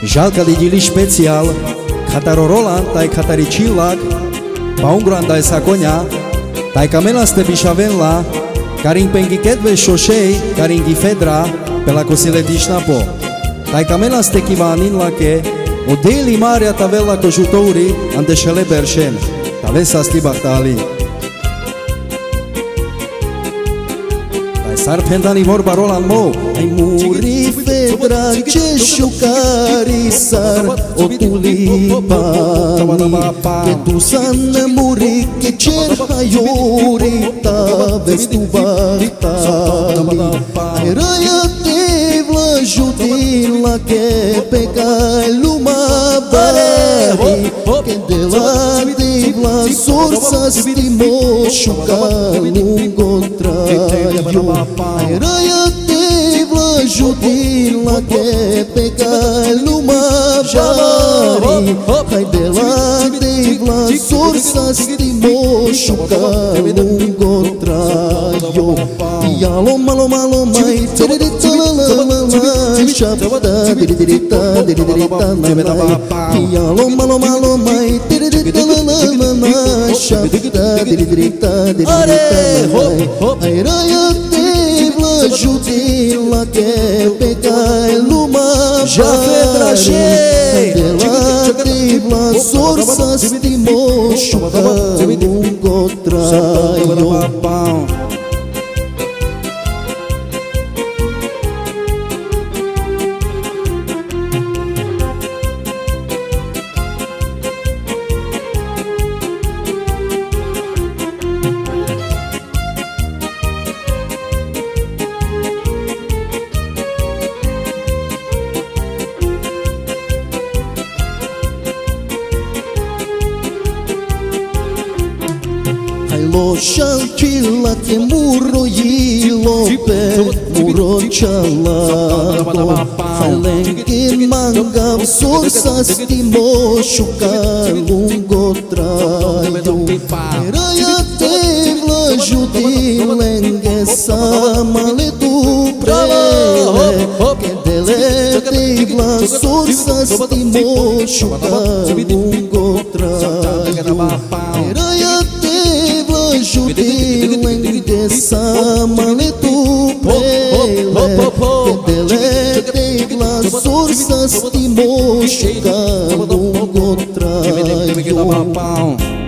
Жалко лидили специал, Катаро Роланд, тай Катари Чилак, Паунгран дай Саконя, тай Камеласте Бишавенла, Карин Пенгикетве Шошей, Карин Гифедра, Пелакосиле Дишнапо, тай Камеласте Киванин Лаке, Одели Мария Тавела Кожутори, Андешеле Бершен, Тавеса Стибахтали. Sarpendani vorba Roland Mo. Ai muri fedra ce șucari sar o tulipani che tu san muri che cer hayuri ta vestu bahtani ai raya te vlajutin la che pe cai luma bari che de la de la sorsa stimo șucari lungotraio ai raya te vlajutin la che pe cai luma bari hai de la de la sorsa stimo șucari lungotraio Ialo malo malo mai tirita la la la la Shabda diririta diririta la la Ialo malo malo mai tirita la la la la Shabda diririta diririta la la Ai raya te vlajutin la che pe cai luma bari de la te vla sorsa stimo șucari lungotraio Lo shalkila che muro yilo pe muro chalato Falengin mangam sorsa stimo shuka lungo traio Raya te vlajutin lenge samale tu prele Che dele te vla sorsa stimo shuka lungo traio Raya Jutin lenge samale tu prele Che dele te vla sorsa stimo shuka lungo traio